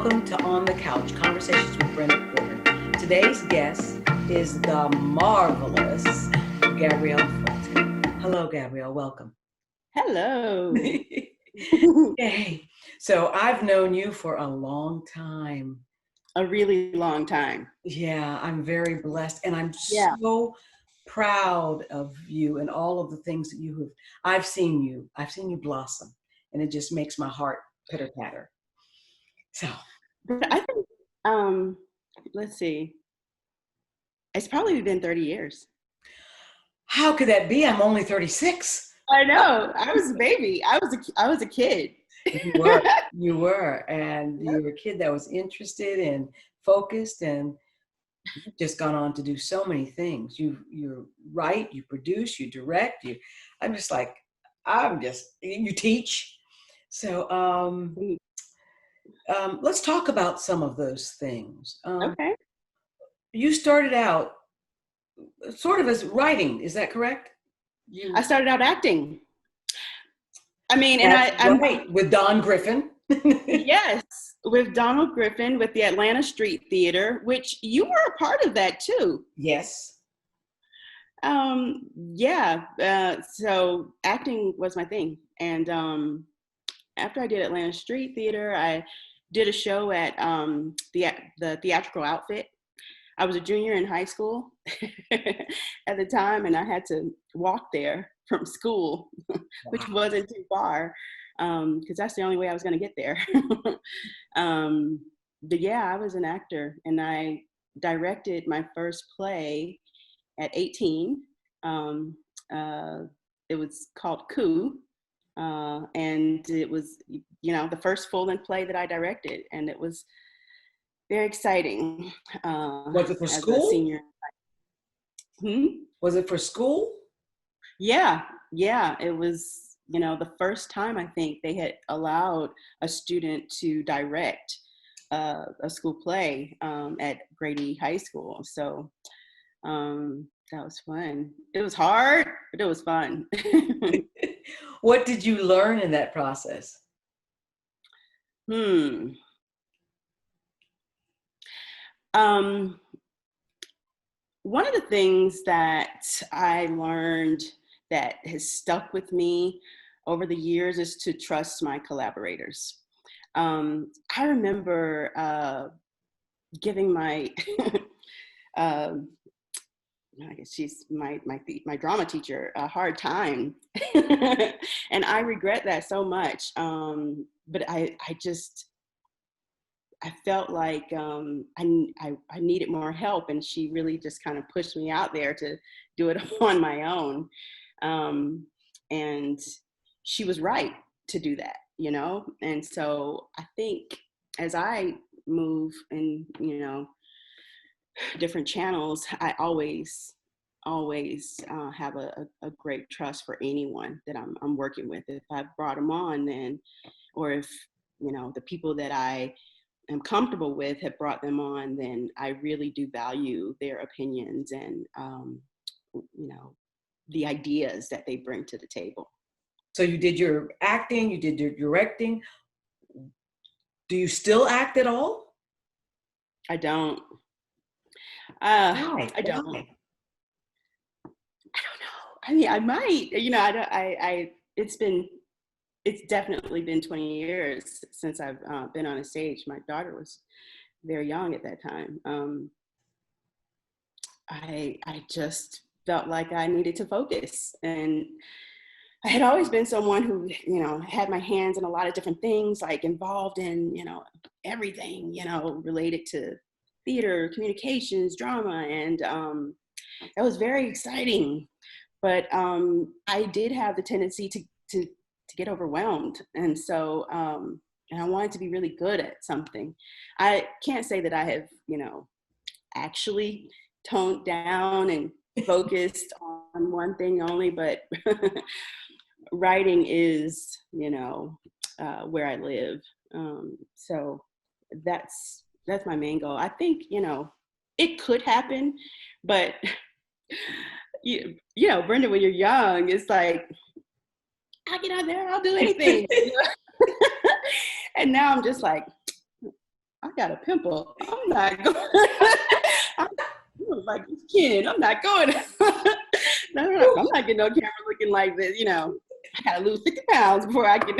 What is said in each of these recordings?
Welcome to On the Couch, Conversations with Brenda Porter. Today's guest is the marvelous Gabrielle Fulton. Hello, Gabrielle. Welcome. Hello. Yay. So I've known you for a long time. A really long time. Yeah, I'm very blessed, and I'm Yeah. so proud of you and all of the things that you have. I've seen you blossom, and it just makes my heart pitter patter. So, But I think, let's see, it's probably been 30 years. how could that be? I'm only 36. I know. I was a baby. I was a kid. And you were a kid that was interested and focused, and you've just gone on to do so many things. You write, you produce, you direct. You teach. So let's talk about some of those things. Okay. You started out sort of as writing, is that correct? I started out acting. I mean, and I'm right, with Don Griffin. Yes, with Donald Griffin with the Atlanta Street Theater, which you were a part of that too. Yes. So acting was my thing. And after I did Atlanta Street Theater, I did a show at the Theatrical Outfit. I was a junior in high school at the time, and I had to walk there from school, which wasn't too far, because that's the only way I was going to get there. But yeah, I was an actor, and I directed my first play at 18. It was called Coup, and it was, the first full-length play that I directed, and it was very exciting. Was it for as school? A senior. Was it for school? Yeah, it was, the first time I think they had allowed a student to direct a school play at Grady High School. So that was fun. It was hard, but it was fun. What did you learn in that process? One of the things that I learned that has stuck with me over the years is to trust my collaborators. I remember giving my, I guess she's my drama teacher, a hard time. And I regret that so much. But I felt like I needed more help, and she really just kind of pushed me out there to do it on my own. And she was right to do that, And so I think as I move in, different channels, I always have a great trust for anyone that I'm working with. If I've brought them on, then, or if, the people that I am comfortable with have brought them on, then I really do value their opinions and, the ideas that they bring to the table. So you did your acting, you did your directing. Do you still act at all? I don't. Why? I don't. I don't know. I mean, I might. It's definitely been 20 years since I've been on a stage. My daughter was very young at that time. I just felt like I needed to focus, and I had always been someone who, had my hands in a lot of different things, like involved in, everything, related to theater, communications, drama, and that was very exciting. But I did have the tendency to get overwhelmed, and so and I wanted to be really good at something. I can't say that I have, actually toned down and focused on one thing only, but writing is, where I live. So that's my main goal. I think, it could happen, but Brenda, when you're young, it's like, I'll get out there, I'll do anything. And now I'm just like, I got a pimple. I'm not going. I'm like this kid. I'm not going. No, I'm not getting on camera looking like this. I gotta lose 50 pounds before I can.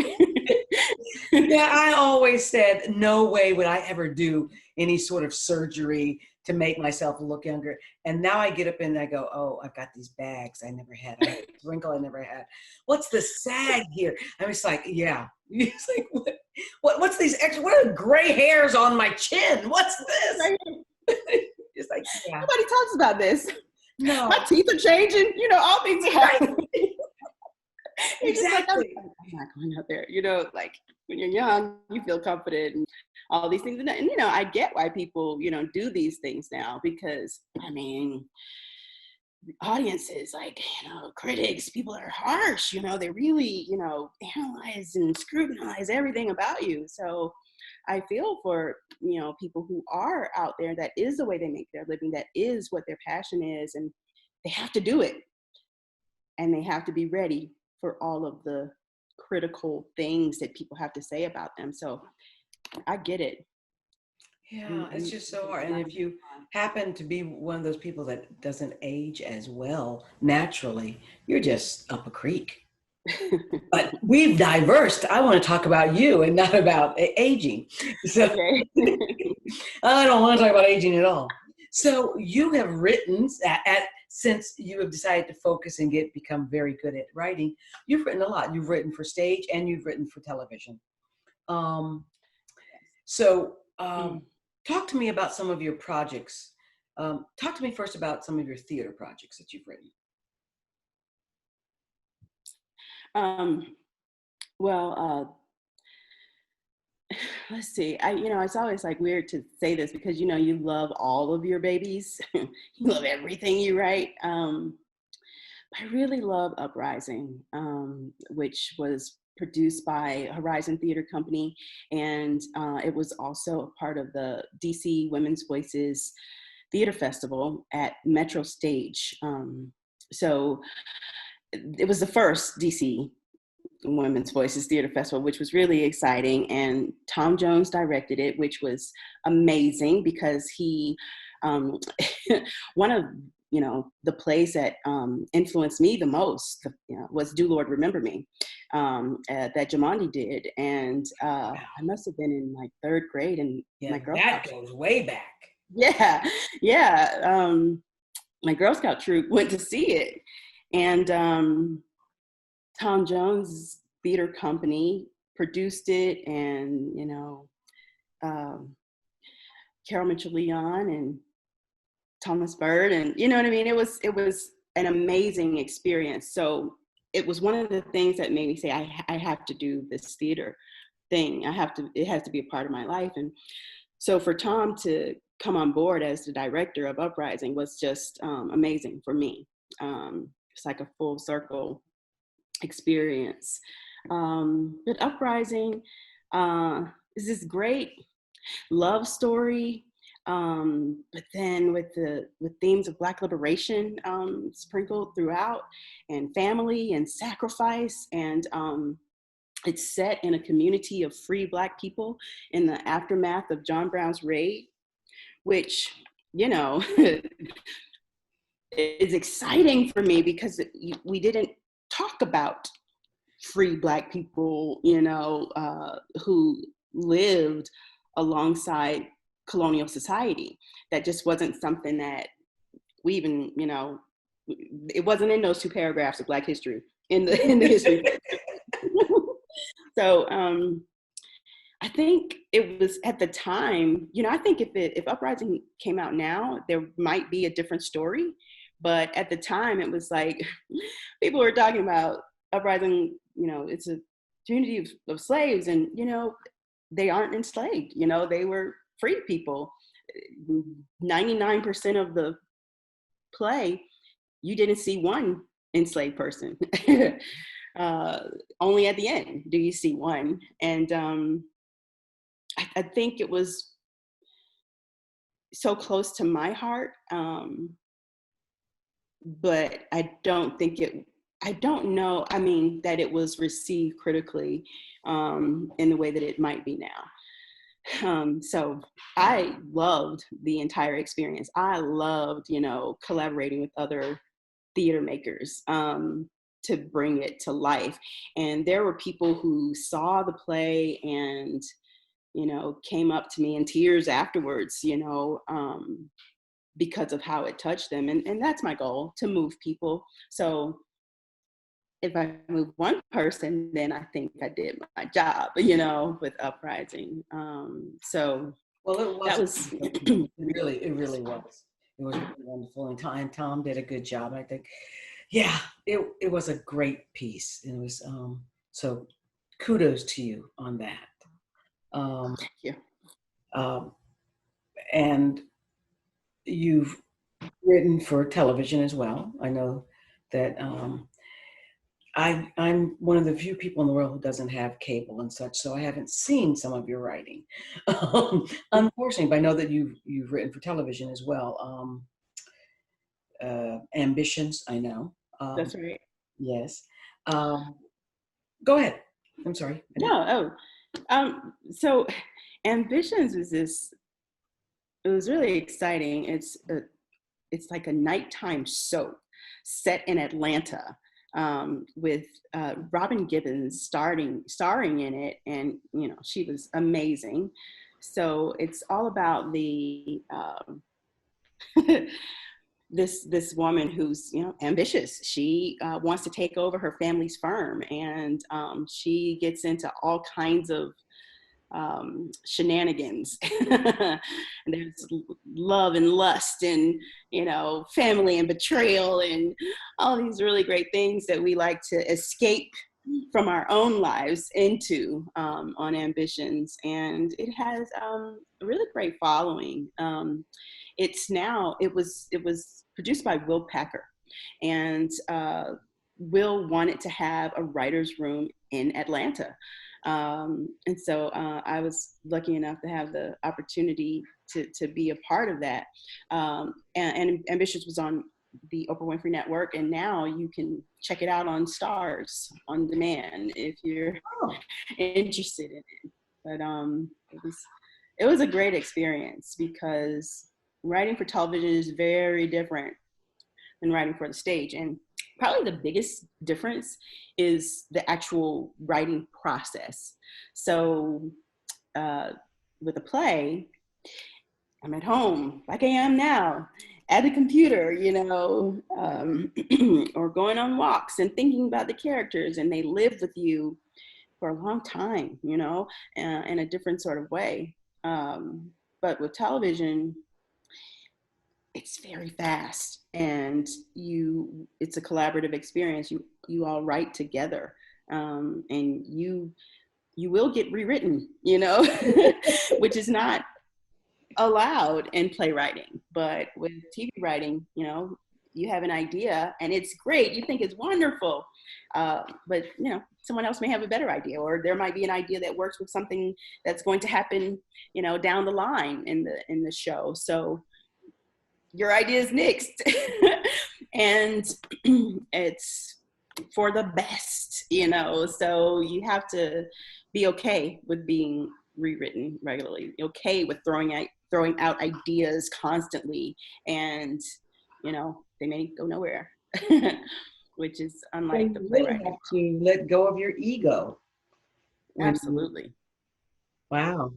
Yeah, I always said no way would I ever do any sort of surgery to make myself look younger. And now I get up and I go, oh, I've got these bags I never had. I have this wrinkle I never had. What's the sag here? I'm just like, yeah. It's like, what's these extra? What are the gray hairs on my chin? What's this? Right. It's like, yeah. Nobody talks about this. No. My teeth are changing. All things are happening. Exactly. Like, I'm not going out there. Like when you're young, you feel confident and all these things. And I get why people, do these things now, because audiences, like, critics, people are harsh, they really, analyze and scrutinize everything about you. So I feel for, people who are out there, that is the way they make their living, that is what their passion is, and they have to do it. And they have to be ready for all of the critical things that people have to say about them. So I get it. Yeah, it's just so hard. And if you happen to be one of those people that doesn't age as well naturally, you're just up a creek. But we've diversed. I want to talk about you and not about aging. So Okay. I don't want to talk about aging at all. So you have written since you have decided to focus and become very good at writing. You've written a lot. You've written for stage and you've written for television. Talk to me about some of your projects. Talk to me first about some of your theater projects that you've written. Let's see. It's always like weird to say this because, you love all of your babies. You love everything you write. I really love Uprising, which was produced by Horizon Theater Company. And it was also a part of the DC Women's Voices Theater Festival at Metro Stage. So it was the first DC Women's Voices Theater Festival, which was really exciting. And Tom Jones directed it, which was amazing because he, one of, the plays that influenced me the most was Do Lord Remember Me, that Jamandi did. And I must have been in like third grade, and my Girl That goes way back. Yeah. My Girl Scout troop went to see it. And Tom Jones Theater Company produced it, and Carol Mitchell-Leon and Thomas Bird, and it was an amazing experience. So it was one of the things that made me say I have to do this theater thing. It has to be a part of my life. And so for Tom to come on board as the director of Uprising was just amazing for me. It's like a full circle experience. But Uprising is this great love story, but then with themes of Black liberation sprinkled throughout, and family and sacrifice, and it's set in a community of free Black people in the aftermath of John Brown's raid, which is exciting for me because we didn't talk about free Black people, who lived alongside colonial society. That just wasn't something that we even, it wasn't in those 2 paragraphs of Black history in the history. So I think it was at the time, I think if Uprising came out now, there might be a different story. But at the time, it was like people were talking about Uprising, it's a community of slaves, and, they aren't enslaved, they were free people. 99% of the play, you didn't see one enslaved person. Only at the end do you see one. And I think it was so close to my heart, but I don't know, that it was received critically in the way that it might be now. So I loved the entire experience. I loved, collaborating with other theater makers to bring it to life. And there were people who saw the play and, came up to me in tears afterwards, because of how it touched them. And that's my goal, to move people. So if I move one person, then I think I did my job, with Uprising. So Well, it that was was, it really was. It was really wonderful, and Tom did a good job. I think, yeah, it was a great piece. It was so kudos to you on that. thank you. Um, and you've written for television as well. I know that I'm one of the few people in the world who doesn't have cable and such, so I haven't seen some of your writing, unfortunately. But I know that you've written for television as well. Ambitions, I know. That's right. Yes. Um, Go ahead. I'm sorry. No, so Ambitions is this, it was really exciting. It's like a nighttime soap set in Atlanta, with Robin Gibbons starring in it, and she was amazing. So it's all about the this woman who's ambitious. She wants to take over her family's firm, and she gets into all kinds of shenanigans. And there's love and lust and family and betrayal and all these really great things that we like to escape from our own lives into, on Ambitions. And it has a really great following. It was produced by Will Packer, and Will wanted to have a writer's room in Atlanta. And so I was lucky enough to have the opportunity to be a part of that. And Ambitious was on the Oprah Winfrey Network, and now you can check it out on Stars on demand if you're interested in it. But it was a great experience, because writing for television is very different than writing for the stage. And probably the biggest difference is the actual writing process. So with a play, I'm at home like I am now, at the computer, or going on walks and thinking about the characters, and they live with you for a long time, in a different sort of way. But with television, it's very fast, and it's a collaborative experience. You all write together, and you will get rewritten, which is not allowed in playwriting. But with TV writing, you have an idea and it's great, you think it's wonderful, but someone else may have a better idea, or there might be an idea that works with something that's going to happen down the line in the show. So your idea is nixed. And it's for the best, so you have to be okay with being rewritten regularly, okay with throwing out ideas constantly, and they may go nowhere. Which is So unlike the you really playwriting. have to let go of your ego. Absolutely. Wow.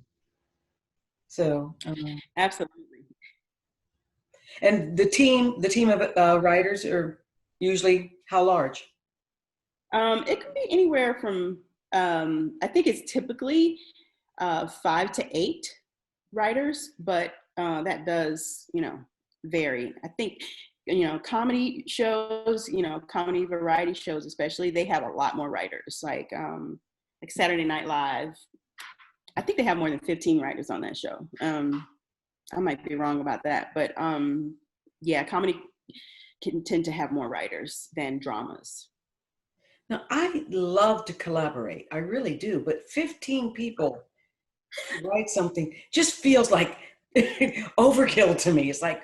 So, Absolutely. and the team of writers are usually how large? It could be anywhere from, I think it's typically 5 to 8 writers, but that does, vary. I think, comedy shows, comedy variety shows, especially, they have a lot more writers. Like Saturday Night Live, I think they have more than 15 writers on that show. I might be wrong about that, but yeah, comedy can tend to have more writers than dramas. Now, I love to collaborate. I really do. But 15 people write something just feels like overkill to me. It's like,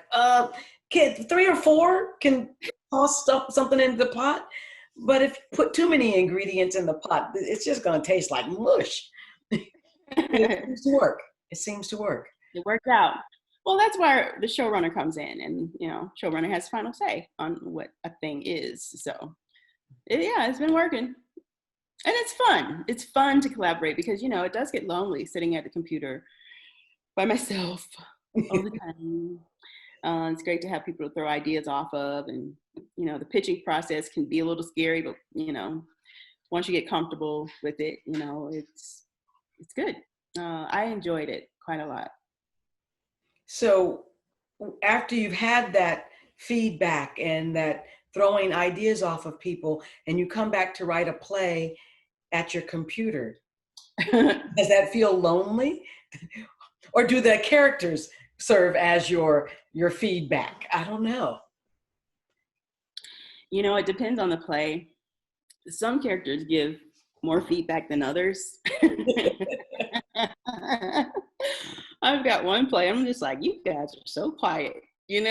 kid, 3 or 4 can toss something into the pot. But if you put too many ingredients in the pot, it's just going to taste like mush. It needs to work. It seems to work. It worked out. Well, that's where the showrunner comes in, and showrunner has final say on what a thing is. So, yeah, it's been working, and it's fun. It's fun to collaborate because it does get lonely sitting at the computer by myself all the time. It's great to have people to throw ideas off of, and the pitching process can be a little scary, but once you get comfortable with it, it's good. I enjoyed it quite a lot. So after you've had that feedback and that throwing ideas off of people, and you come back to write a play at your computer, does that feel lonely? Or do the characters serve as your feedback? I don't know. It depends on the play. Some characters give more feedback than others. I've got one play, I'm just like, you guys are so quiet, and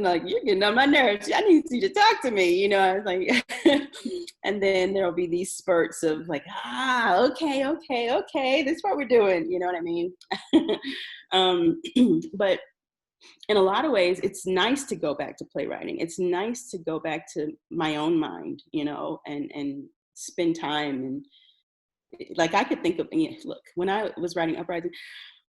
like, you're getting on my nerves. I need you to talk to me, I was like, and then there'll be these spurts of like, okay, this is what we're doing, you know what I mean? But in a lot of ways, it's nice to go back to playwriting. It's nice to go back to my own mind, and spend time. And like, I could think of, look, when I was writing Uprising,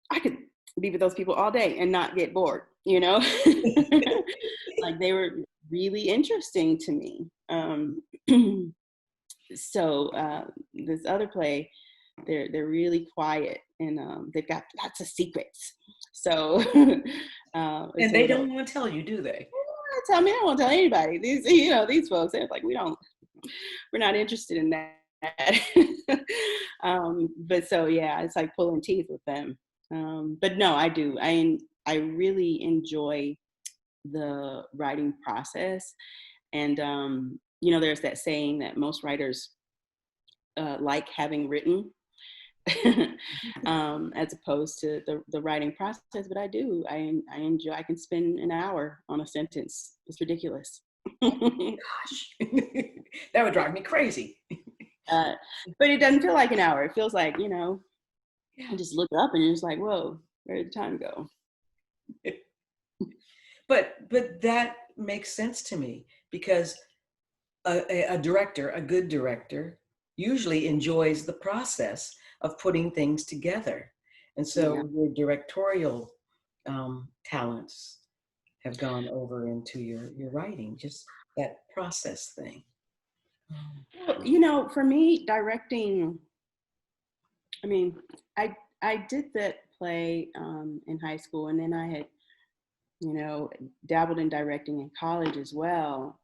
I could be with those people all day and not get bored, like, they were really interesting to me. So this other play, they're really quiet, and they've got lots of secrets. So and they don't want to tell you, do they? Tell me, I won't tell anybody. These folks, they're like, we're not interested in that. But so, yeah, it's like pulling teeth with them. But no, I do. I really enjoy the writing process. And, there's that saying that most writers like having written, as opposed to the writing process. But I do. I enjoy. I can spend an hour on a sentence. It's ridiculous. Gosh, that would drive me crazy. But it doesn't feel like an hour. It feels like, you just look up and you're just like, whoa, where did the time go? But that makes sense to me, because a director, a good director, usually enjoys the process of putting things together. And so your directorial talents have gone over into your writing, just that process thing. Well, for me, directing, I mean, I did that play in high school, and then I had, dabbled in directing in college as well.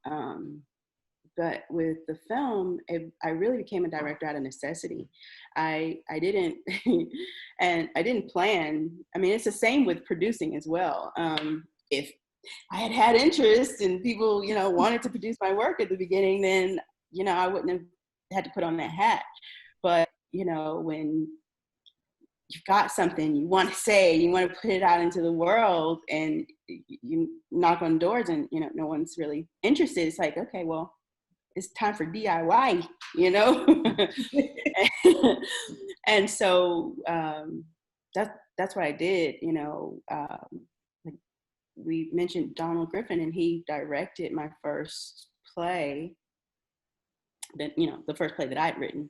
But with the film, I really became a director out of necessity. I didn't, and I didn't plan. I mean, it's the same with producing as well. If I had interest and people, wanted to produce my work at the beginning, then, I wouldn't have had to put on that hat. But, when you've got something you want to say, you want to put it out into the world, and you knock on doors and, no one's really interested, it's like, okay, well, it's time for DIY, And so that's what I did. Like, we mentioned Donald Griffin, and he directed my first play, that the first play that I'd written.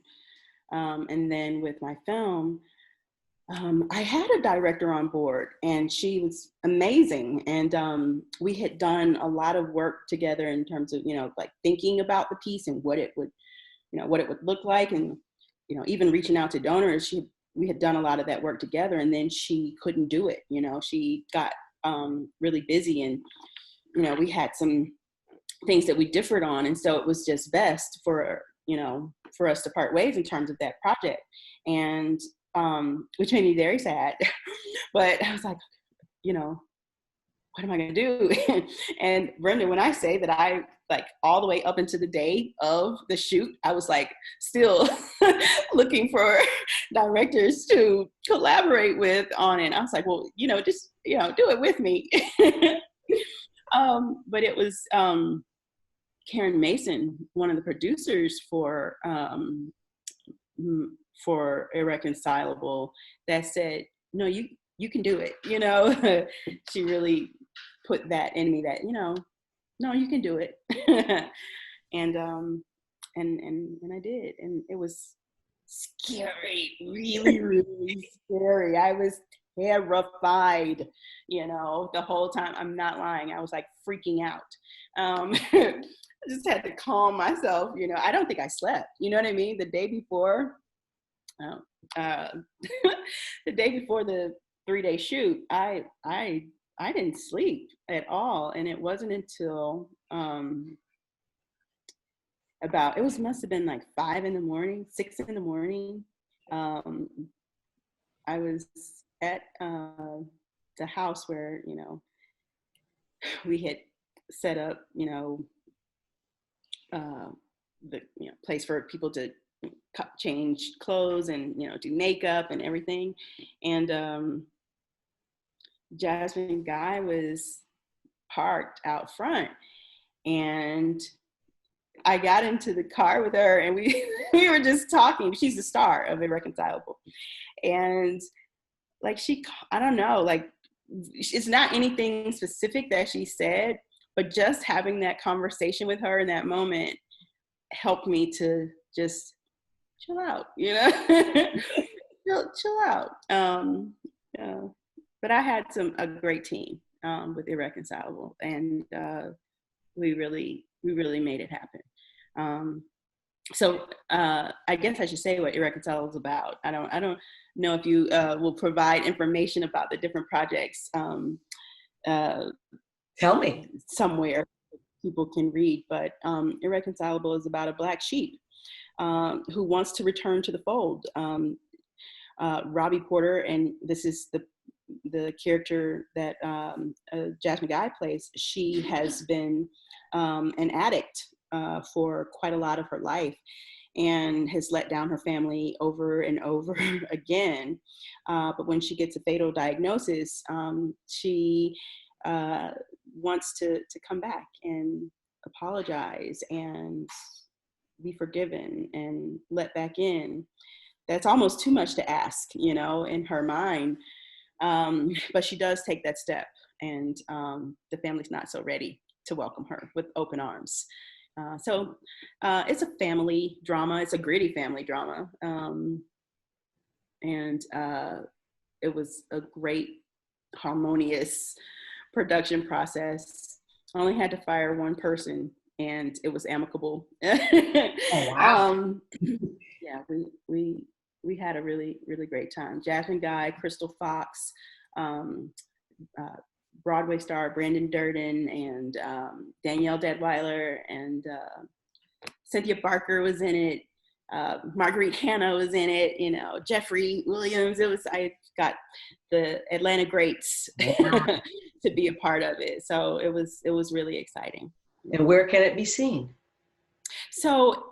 And then with my film, I had a director on board, and she was amazing. And we had done a lot of work together in terms of, like, thinking about the piece and what it would look like. And, even reaching out to donors, we had done a lot of that work together, and then she couldn't do it. She got really busy, and, we had some things that we differed on. And so it was just best for us to part ways in terms of that project. And which made me very sad. But I was like, what am I going to do? And Brenda, when I say that I, like, all the way up into the day of the shoot, I was like still looking for directors to collaborate with on it. I was like, well, just, do it with me. But it was Karen Mason, one of the producers for for Irreconcilable that said, no, you can do it, you know. She really put that in me that, you know, no, you can do it. and I did, and it was scary, really, really scary. I was terrified, you know, the whole time. I'm not lying. I was like freaking out. I just had to calm myself, you know. I don't think I slept, you know what I mean? The day before, uh, the day before the 3-day shoot, I didn't sleep at all, and it wasn't until must have been like 5 in the morning, 6 in the morning. I was at the house where, you know, we had set up, you know, the, you know, place for people to change clothes and, you know, do makeup and everything. And Jasmine Guy was parked out front, and I got into the car with her, and we we were just talking. She's the star of Irreconcilable, and like I don't know, like it's not anything specific that she said, but just having that conversation with her in that moment helped me to just chill out, you know, chill out. But I had a great team with Irreconcilable, and we really made it happen. So I guess I should say what Irreconcilable is about. I don't know if you will provide information about the different projects. Tell me. Somewhere people can read, but Irreconcilable is about a Black sheep who wants to return to the fold. Robbie Porter, and this is the character that Jasmine Guy plays. She has been an addict for quite a lot of her life, and has let down her family over and over again. But when she gets a fatal diagnosis, she wants to come back and apologize and be forgiven and let back in. That's almost too much to ask, you know, in her mind. But she does take that step, and the family's not so ready to welcome her with open arms. So it's a family drama. It's a gritty family drama. And it was a great, harmonious production process. I only had to fire one person, and it was amicable. Oh, wow. Yeah, we had a really, really great time. Jasmine Guy, Crystal Fox, Broadway star Brandon Durden, and Danielle Deadweiler, and Cynthia Barker was in it. Marguerite Hanna was in it. You know, Jeffrey Williams. I got the Atlanta greats to be a part of it. So it was really exciting. And where can it be seen? So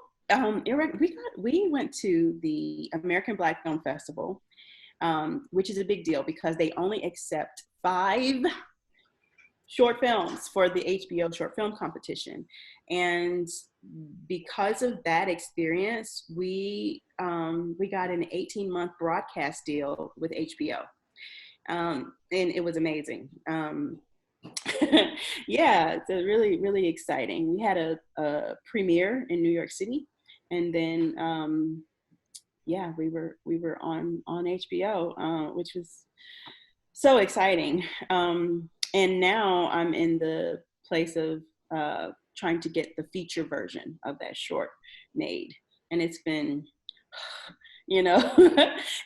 we went to the American Black Film Festival, which is a big deal because they only accept 5 short films for the HBO short film competition. And because of that experience, we got an 18-month broadcast deal with HBO. And it was amazing. Yeah, it's really, really exciting. We had a premiere in New York City, and then yeah, we were on HBO, which was so exciting. And now I'm in the place of trying to get the feature version of that short made, and it's been, you know,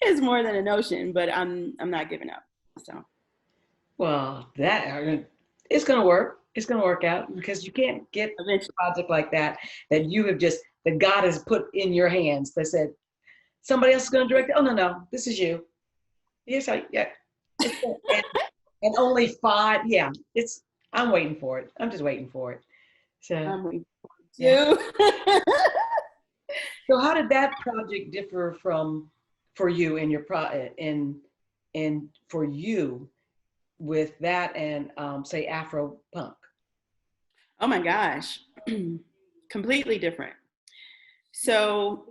it's more than an ocean, but I'm not giving up. So. Well, it's going to work. It's going to work out, because you can't get a project like that you have that God has put in your hands that said, somebody else is going to direct it. Oh, no, this is you. Yes, yeah. And only 5. Yeah, I'm waiting for it. I'm just waiting for it. So, I'm waiting for it too. So how did that project differ for you and your and for you with that and say Afropunk? Oh my gosh, completely different. So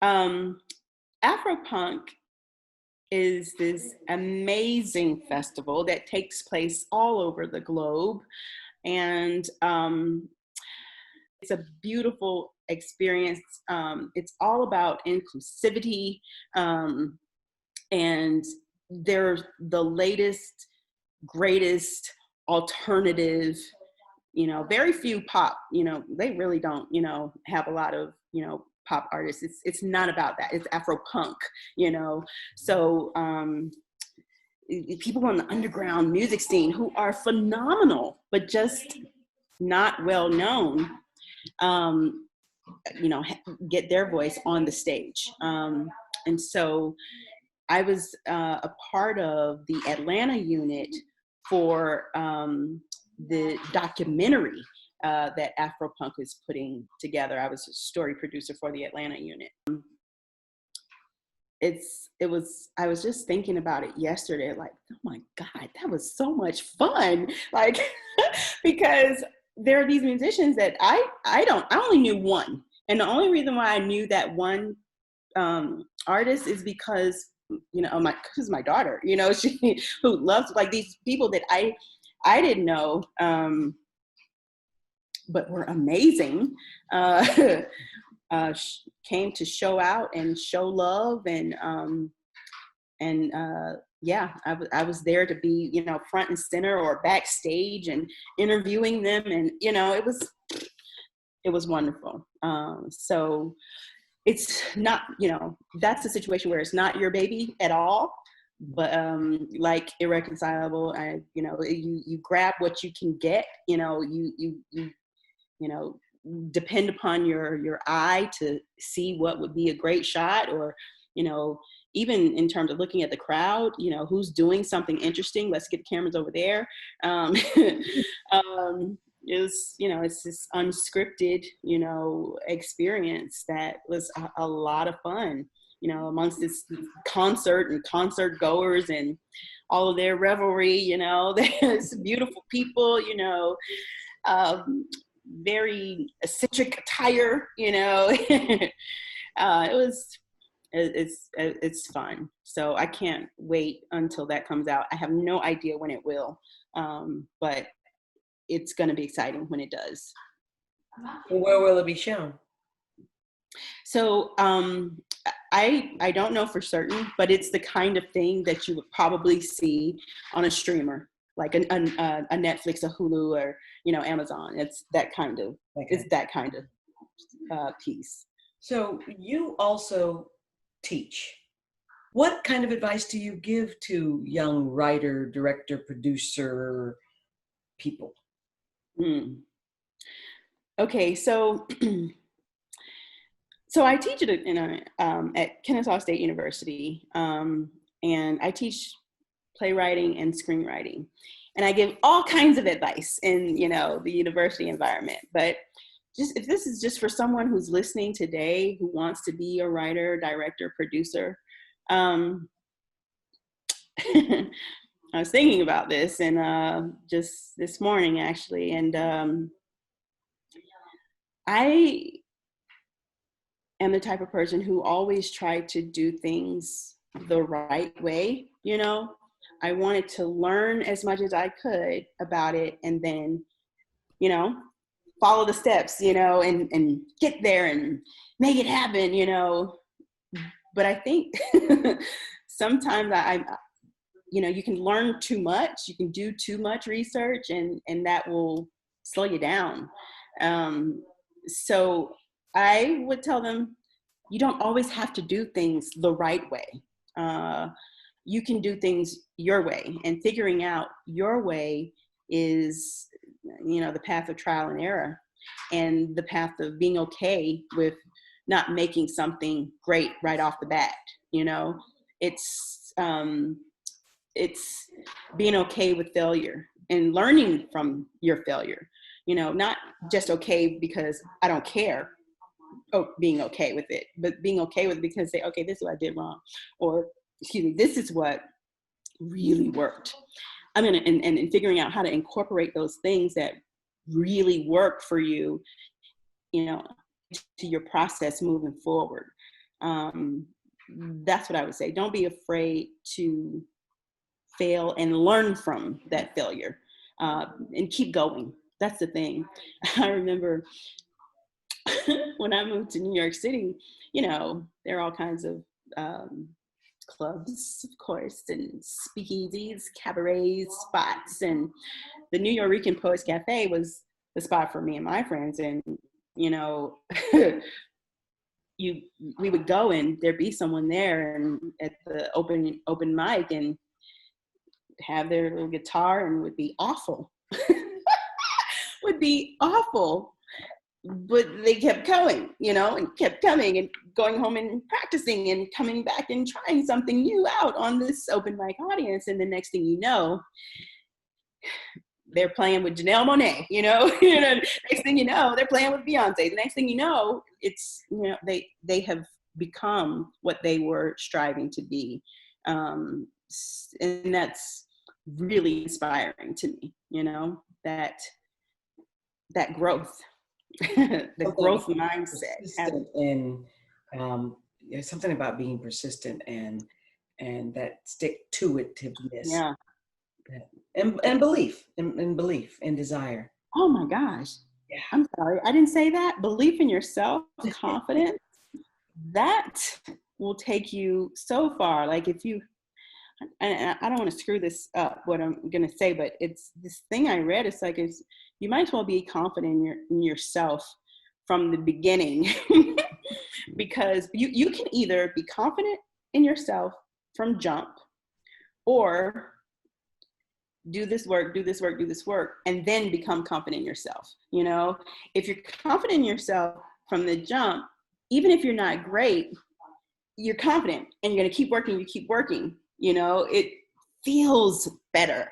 Um, Afropunk is this amazing festival that takes place all over the globe. And it's a beautiful experience. It's all about inclusivity. And they're the latest, greatest alternative, very few pop, they really don't, have a lot of, pop artists. It's not about that. It's Afropunk, so people on the underground music scene who are phenomenal, but just not well known, um, get their voice on the stage. And so I was a part of the Atlanta unit for the documentary that Afropunk is putting together. I was a story producer for the Atlanta unit. I was just thinking about it yesterday, like, oh my God, that was so much fun. Like, because there are these musicians that I only knew one. And the only reason why I knew that one artist is because, because my daughter, she who loves like these people that I didn't know, but were amazing. Came to show out and show love, and yeah, I was there to be, front and center or backstage and interviewing them, and it was wonderful. So it's not, that's a situation where it's not your baby at all, but like Irreconcilable, you grab what you can get, you depend upon your eye to see what would be a great shot, or even in terms of looking at the crowd, who's doing something interesting, let's get the cameras over there. It's this unscripted experience that was a lot of fun, amongst this concert and concert goers and all of their revelry. There's beautiful people, very eccentric attire, it's fun. So I can't wait until that comes out. I have no idea when it will, but it's going to be exciting when it does. Where will it be shown? So I don't know for certain, but it's the kind of thing that you would probably see on a streamer, like a Netflix, a Hulu, or Amazon. It's that kind of piece. So you also teach. What kind of advice do you give to young writer, director, producer people? Okay, so so I teach at Kennesaw State University, and I teach playwriting and screenwriting, and I give all kinds of advice in the university environment. But if this is just for someone who's listening today who wants to be a writer, director, producer, I was thinking about this, and just this morning actually, and I am the type of person who always tried to do things the right way. I wanted to learn as much as I could about it, and then, follow the steps, and get there and make it happen, But I think sometimes you can learn too much, you can do too much research, and that will slow you down. So I would tell them, you don't always have to do things the right way. You can do things your way, and figuring out your way is, the path of trial and error, and the path of being okay with not making something great right off the bat. It's being okay with failure and learning from your failure. Not just okay because I don't care. Oh, being okay with it, but being okay with it because say, okay, this is what I did wrong, or excuse me, this is what really worked. And figuring out how to incorporate those things that really work for you, to your process moving forward. That's what I would say. Don't be afraid to fail and learn from that failure, and keep going. That's the thing. I remember when I moved to New York City, there are all kinds of um, clubs, of course, and speakeasies, cabaret spots, and the New Yorican Poets Cafe was the spot for me and my friends. And you know, you we would go and there'd be someone there and at the open mic and have their little guitar and would be awful. Would be awful. But they kept going, and kept coming and going home and practicing and coming back and trying something new out on this open mic audience. And the next thing you know, they're playing with Janelle Monáe, next thing you know, they're playing with Beyonce. The next thing you know, it's, they have become what they were striving to be. And that's really inspiring to me, that growth. The growth mindset. And there's something about being persistent and that stick to itiveness. Yeah. And belief and desire. Oh my gosh. Yeah. I'm sorry. I didn't say that. Belief in yourself, confidence, that will take you so far. Like if you, and I don't want to screw this up, what I'm going to say, but it's this thing I read. It's like, you might as well be confident in yourself from the beginning because you can either be confident in yourself from jump or do this work, and then become confident in yourself. If you're confident in yourself from the jump, even if you're not great, you're confident and you're going to keep working. It feels better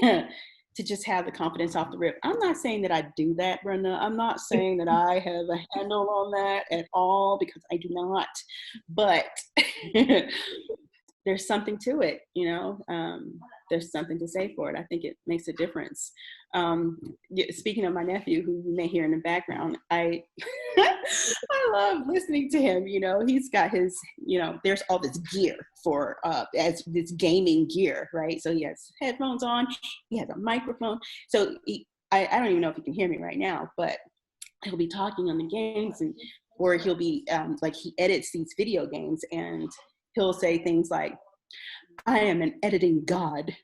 to just have the confidence off the rip. I'm not saying that I do that, Brenda. I'm not saying that I have a handle on that at all, because I do not. But there's something to it, there's something to say for it. I think it makes a difference. Speaking of my nephew, who you may hear in the background, I love listening to him. He's got his, there's all this gear for as this gaming gear, right? So he has headphones on, he has a microphone. So I don't even know if he can hear me right now, but he'll be talking on the games, or he'll be like, he edits these video games and he'll say things like, I am an editing god.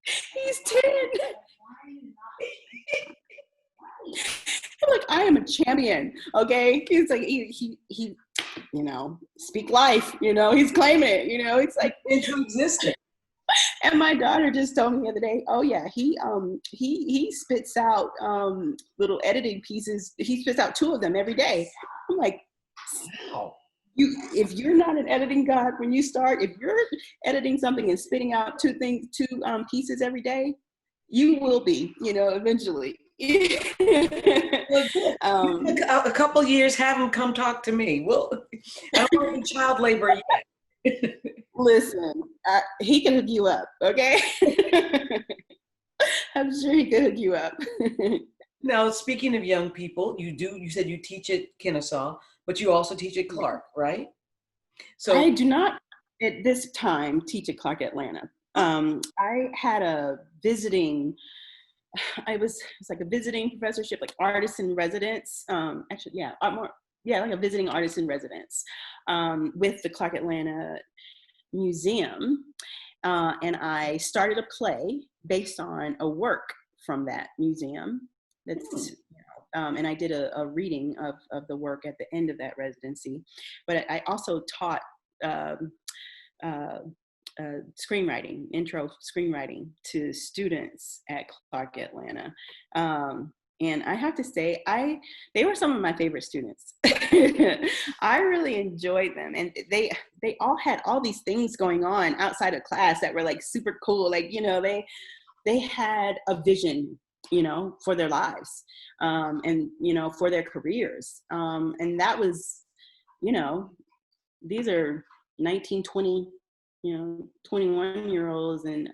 He's 10. I'm like, I am a champion. Okay. He's like, he speak life, he's claiming it, it's like into existence. And my daughter just told me the other day, oh yeah, he spits out little editing pieces. He spits out 2 of them every day. I'm like, wow. If you're not an editing god when you start, if you're editing something and spitting out 2 pieces every day, you will be, eventually. A couple years, have him come talk to me. Well, I don't want child labor yet. Listen, he can hook you up, okay? I'm sure he can hook you up. Now, speaking of young people, you said you teach at Kennesaw, but you also teach at Clark, right? So I do not at this time teach at Clark Atlanta. I had a visiting, it's like a visiting professorship, like artist in residence. Like a visiting artist in residence with the Clark Atlanta Museum. And I started a play based on a work from that museum. And I did a reading of the work at the end of that residency. But I also taught screenwriting, intro screenwriting to students at Clark Atlanta. And I have to say, they were some of my favorite students. I really enjoyed them. And they all had all these things going on outside of class that were like super cool. Like, they had a vision, for their lives, and, for their careers. And that was, these are 19, 20, 21-year-olds. And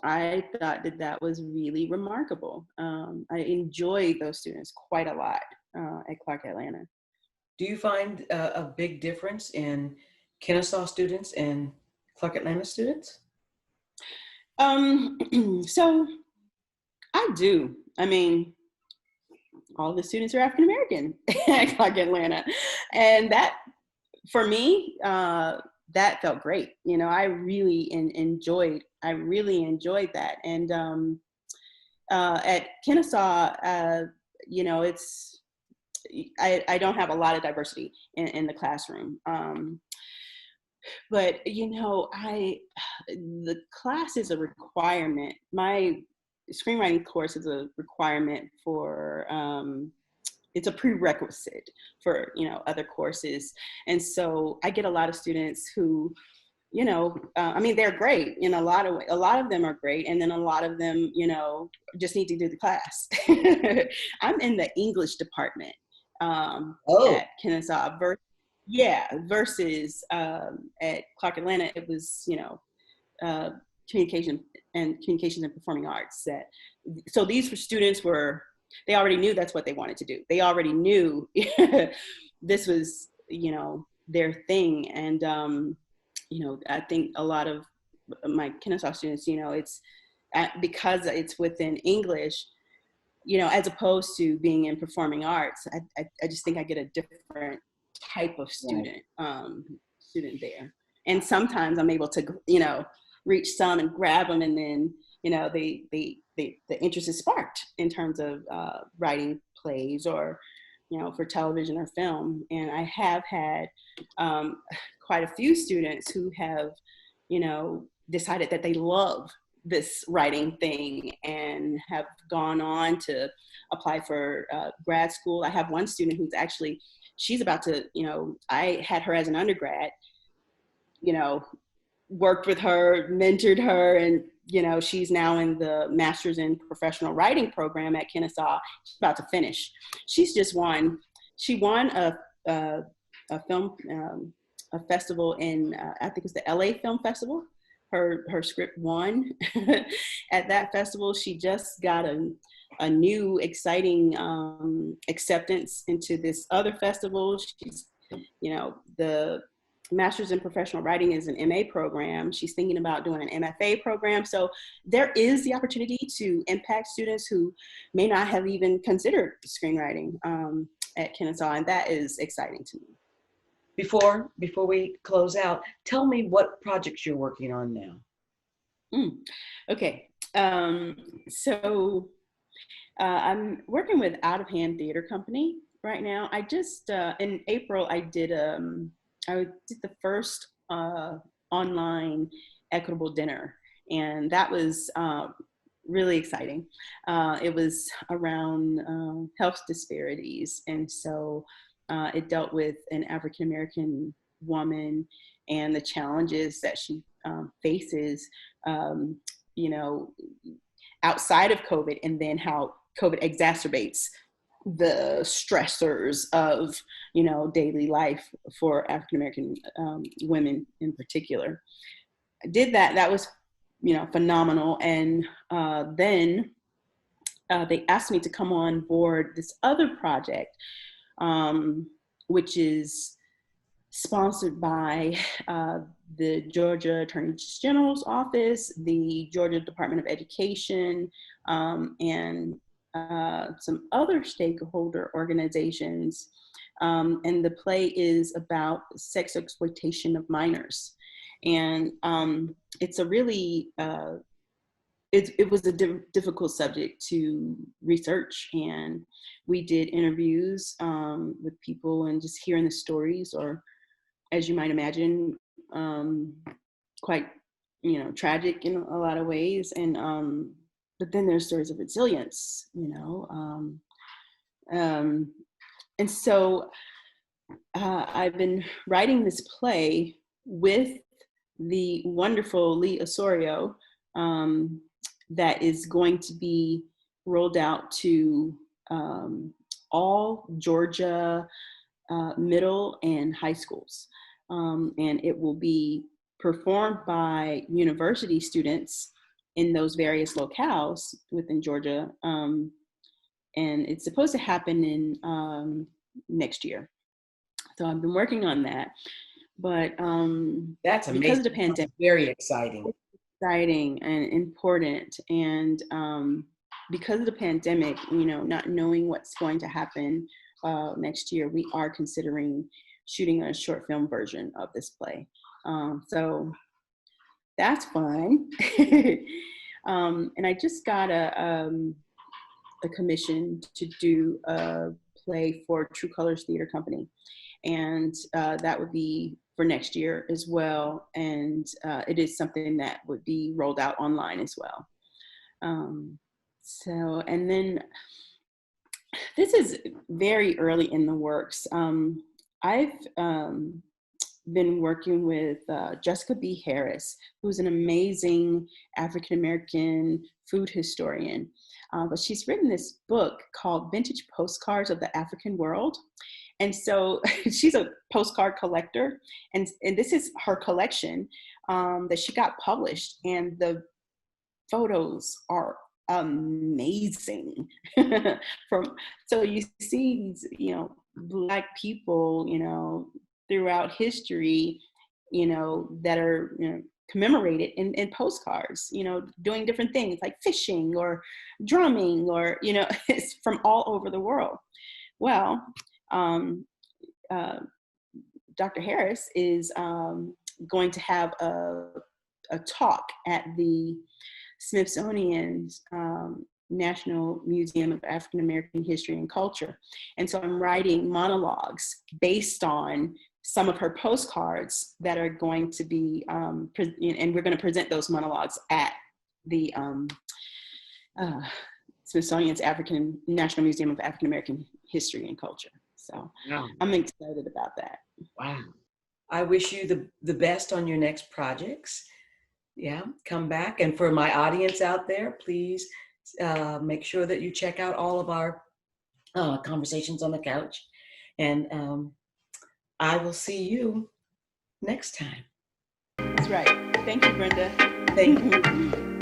I thought that was really remarkable. I enjoyed those students quite a lot at Clark Atlanta. Do you find a big difference in Kennesaw students and Clark Atlanta students? Um, so I do. I mean, all the students are African American at Clark Atlanta, and that for me, that felt great. You know, I really enjoyed. I really enjoyed that, and at Kennesaw, you know, it's I don't have a lot of diversity in the classroom. But you know, the class is a requirement. My screenwriting course is a requirement for it's a prerequisite for, you know, other courses. And so I get a lot of students who, you know, I mean, they're great in a lot of ways. A lot of them are great, and then a lot of them, you know, just need to do the class. I'm in the English department Oh, at Kennesaw. Yeah, versus at Clark Atlanta, it was, you know, uh, communications and performing arts. That so these students were, they already knew that's what they wanted to do. They already knew this was, you know, their thing. And you know, I think a lot of my Kennesaw students, you know, it's because it's within English, you know, as opposed to being in performing arts. I just think I get a different type of right. student there. And sometimes I'm able to, you know, reach some and grab them, and then, you know, the interest is sparked in terms of writing plays, or, you know, for television or film. And I have had um, quite a few students who have, you know, decided that they love this writing thing and have gone on to apply for grad school. I have one student who's actually, she's about to, you know, I had her as an undergrad, you know, worked with her, mentored her, and, you know, she's now in the master's in professional writing program at Kennesaw. She's about to finish. She's just won. She won a film a festival in I think it's the LA Film Festival. Her script won at that festival. She just got a new exciting acceptance into this other festival. She's, you know, the master's in professional writing is an MA program. She's thinking about doing an MFA program. So there is the opportunity to impact students who may not have even considered screenwriting at Kennesaw, and that is exciting to me. Before we close out, tell me what projects you're working on now. Mm. Okay. So I'm working with Out of Hand Theater Company right now. I just in April I did the first online equitable dinner, and that was really exciting. It was around health disparities, and so it dealt with an African American woman and the challenges that she faces, um, you know, outside of COVID, and then how COVID exacerbates the stressors of, you know, daily life for African American women in particular. I did that. That was, you know, phenomenal. And then they asked me to come on board this other project, which is sponsored by the Georgia Attorney General's office, the Georgia Department of Education, and some other stakeholder organizations. And the play is about sex exploitation of minors. And it's a really, it was a difficult subject to research. And we did interviews with people, and just hearing the stories, or as you might imagine, quite, you know, tragic in a lot of ways. And but then there's stories of resilience, you know. And so I've been writing this play with the wonderful Lee Osorio, that is going to be rolled out to all Georgia middle and high schools. And it will be performed by university students in those various locales within Georgia. And it's supposed to happen in next year. So I've been working on that. But That's because amazing. of the pandemic, Very exciting. exciting and important. And because of the pandemic, not knowing what's going to happen next year, we are considering shooting a short film version of this play. So that's fun. And I just got a commission to do a play for True Colors Theater Company. And that would be for next year as well. And it is something that would be rolled out online as well. And then this is very early in the works. I've been working with Jessica B. Harris, who's an amazing African-American food historian. But she's written this book called Vintage Postcards of the African World. And so she's a postcard collector. And this is her collection that she got published. And the photos are amazing. So you see these, Black people, throughout history, that are, commemorated in postcards, doing different things like fishing or drumming or, it's from all over the world. Well, Dr. Harris is going to have a talk at the Smithsonian's National Museum of African American History and Culture. And so I'm writing monologues based on some of her postcards that are going to be, and we're going to present those monologues at the Smithsonian's National Museum of African American History and Culture. So wow. I'm excited about that. Wow. I wish you the best on your next projects. Yeah, come back. And for my audience out there, please make sure that you check out all of our conversations on the couch. And I will see you next time. That's right. Thank you, Brenda. Thank you.